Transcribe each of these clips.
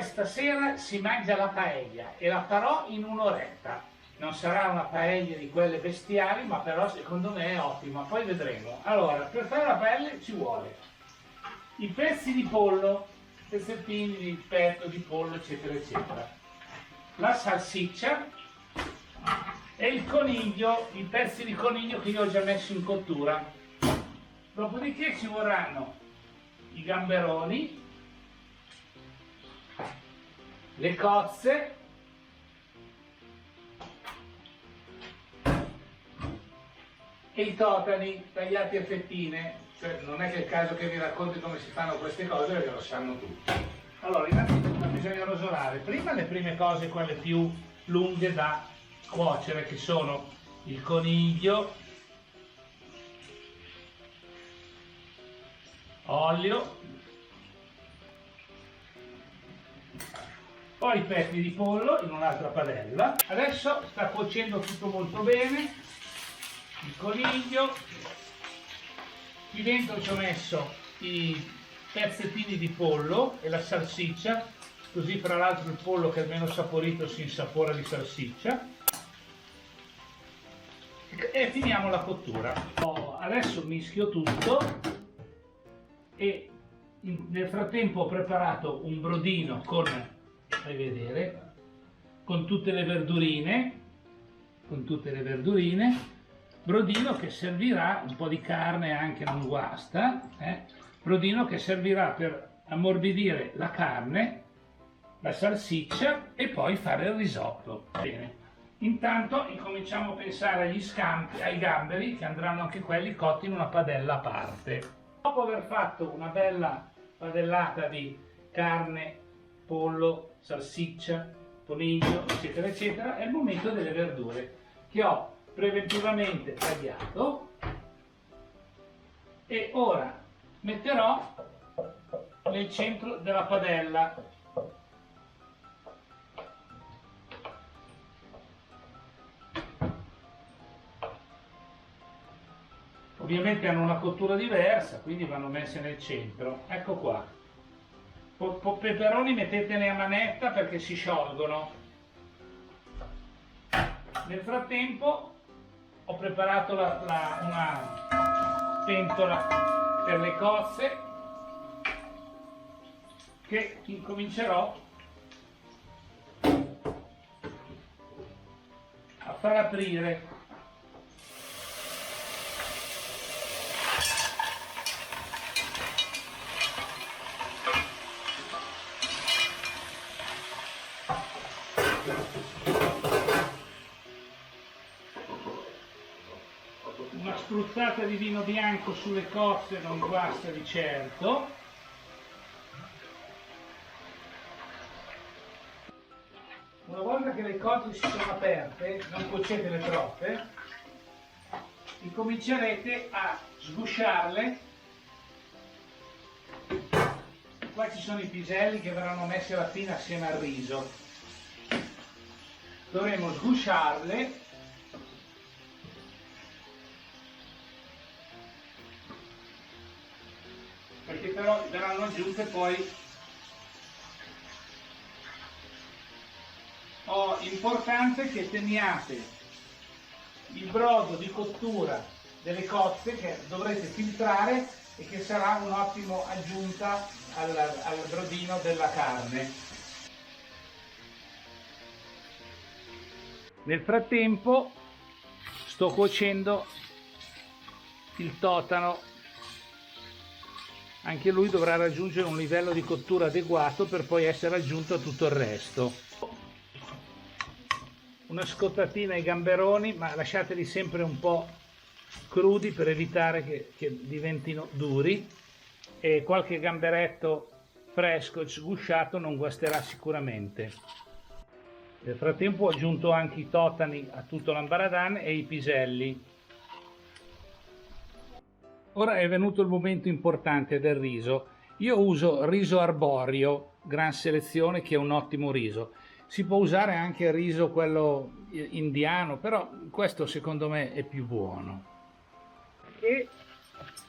stasera si mangia la paella e la farò in un'oretta. Non sarà una paella di quelle bestiali, ma però secondo me è ottima, poi vedremo. Allora, per fare la paella ci vuole i pezzi di pollo, pezzettini di petto, di pollo, eccetera, eccetera, la salsiccia e il coniglio, i pezzi di coniglio che io ho già messo in cottura. Dopodiché ci vorranno i gamberoni, le cozze, e i totani tagliati a fettine. Cioè, non è che è il caso che vi racconti come si fanno queste cose, perché lo sanno tutti. Allora, innanzitutto bisogna rosolare prima le prime cose, quelle più lunghe da cuocere, che sono il coniglio, olio, poi i petti di pollo in un'altra padella. Adesso sta cuocendo tutto molto bene, il coniglio, qui dentro ci ho messo i pezzettini di pollo e la salsiccia, così fra l'altro il pollo che è meno saporito si insapora di salsiccia, e finiamo la cottura. Adesso mischio tutto e nel frattempo ho preparato un brodino con, fai vedere, con tutte le verdurine, brodino che servirà, un po' di carne anche non guasta, brodino che servirà per ammorbidire la carne, la salsiccia e poi fare il risotto. Bene, intanto incominciamo a pensare agli scampi, ai gamberi, che andranno anche quelli cotti in una padella a parte. Dopo aver fatto una bella padellata di carne, pollo, salsiccia, coniglio, eccetera, eccetera, è il momento delle verdure, che ho preventivamente tagliato e ora metterò nel centro della padella. Ovviamente hanno una cottura diversa, quindi vanno messe nel centro. Ecco qua. Peperoni mettetene a manetta perché si sciolgono. Nel frattempo ho preparato una pentola per le cozze che incomincerò a far aprire. Una spruzzata di vino bianco sulle cozze non guasta di certo. Una volta che le cozze si sono aperte, non cuocetele troppe, incomincerete a sgusciarle. Qua ci sono i piselli che verranno messi alla fine assieme al riso. Dovremo sgusciarle perché però verranno aggiunte poi. Importante che teniate il brodo di cottura delle cozze, che dovrete filtrare e che sarà un'ottima aggiunta al brodino della carne. Nel frattempo sto cuocendo il totano. Anche lui dovrà raggiungere un livello di cottura adeguato per poi essere aggiunto a tutto il resto. Una scottatina ai gamberoni, ma lasciateli sempre un po' crudi per evitare che diventino duri, e qualche gamberetto fresco sgusciato non guasterà sicuramente. Nel frattempo ho aggiunto anche i totani a tutto l'ambaradan e i piselli. Ora è venuto il momento importante del riso. Io uso riso arborio, gran selezione, che è un ottimo riso. Si può usare anche il riso quello indiano, però questo secondo me è più buono. E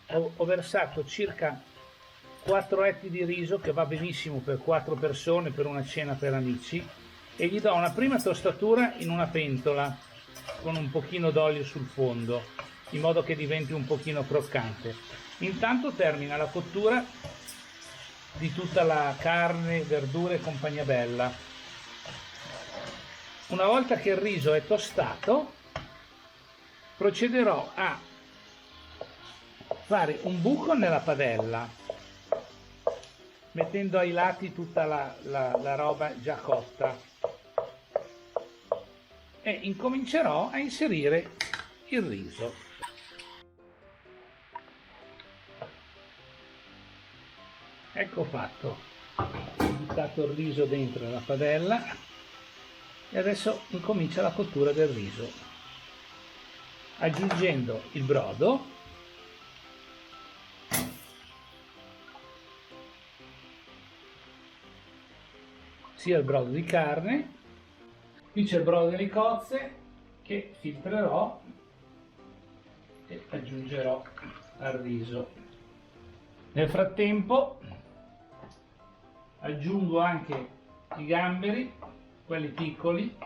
ho versato circa 4 etti di riso, che va benissimo per 4 persone, per una cena per amici, e gli do una prima tostatura in una pentola con un pochino d'olio sul fondo, in modo che diventi un pochino croccante. Intanto termina la cottura di tutta la carne, verdure e compagnia bella. Una volta che il riso è tostato, procederò a fare un buco nella padella, mettendo ai lati tutta la roba già cotta, e incomincerò a inserire il riso. Ecco fatto, ho buttato il riso dentro la padella e adesso incomincia la cottura del riso, aggiungendo il brodo, sia il brodo di carne, qui c'è il brodo delle cozze che filtrerò e aggiungerò al riso. Nel frattempo aggiungo anche i gamberi, quelli piccoli,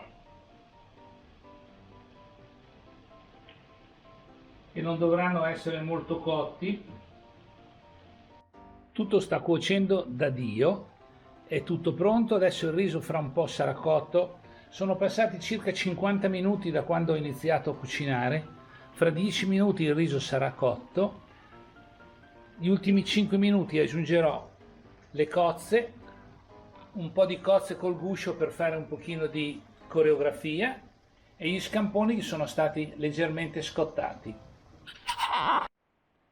che non dovranno essere molto cotti. Tutto sta cuocendo da Dio, è tutto pronto, adesso il riso fra un po' sarà cotto. Sono passati circa 50 minuti da quando ho iniziato a cucinare, fra 10 minuti il riso sarà cotto. Gli ultimi 5 minuti aggiungerò le cozze, un po' di cozze col guscio per fare un pochino di coreografia, e gli scamponi che sono stati leggermente scottati.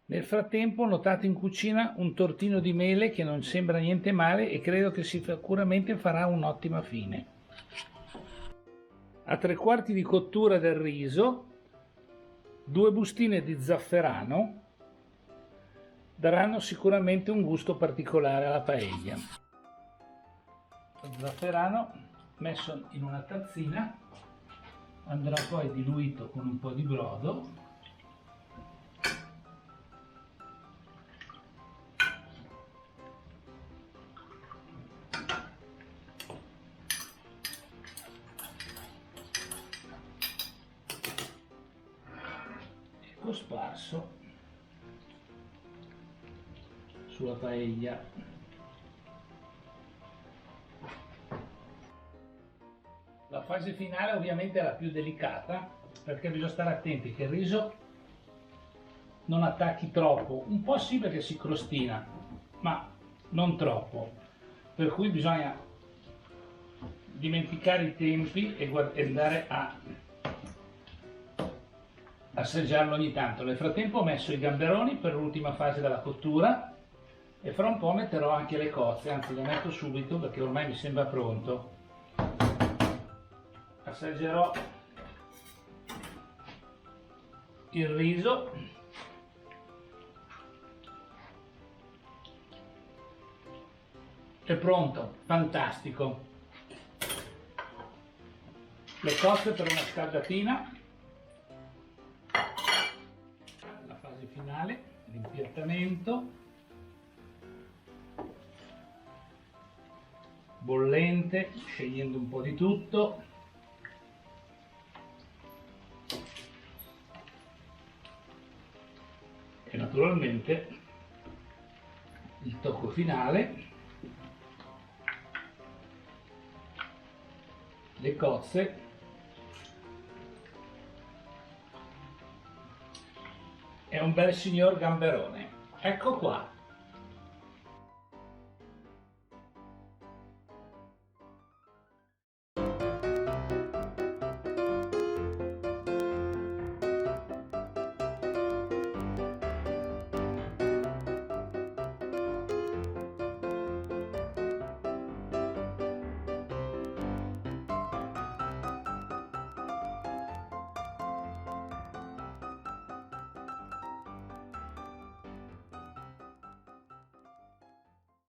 Nel frattempo ho notato in cucina un tortino di mele che non sembra niente male e credo che sicuramente farà un'ottima fine. A 3/4 di cottura del riso, 2 bustine di zafferano daranno sicuramente un gusto particolare alla paella. Il zafferano messo in una tazzina andrà poi diluito con un po' di brodo, e cosparso sulla paella. La fase finale ovviamente è la più delicata, perché bisogna stare attenti che il riso non attacchi troppo, un po' sì perché si crostina, ma non troppo, per cui bisogna dimenticare i tempi e andare a assaggiarlo ogni tanto. Nel frattempo ho messo i gamberoni per l'ultima fase della cottura e fra un po' metterò anche le cozze, anzi le metto subito perché ormai mi sembra pronto. Assaggerò il riso, è pronto, fantastico. Le cozze per una scaldatina, la fase finale, l'impiattamento, bollente, scegliendo un po' di tutto. E naturalmente il tocco finale, le cozze e un bel signor gamberone. Ecco qua.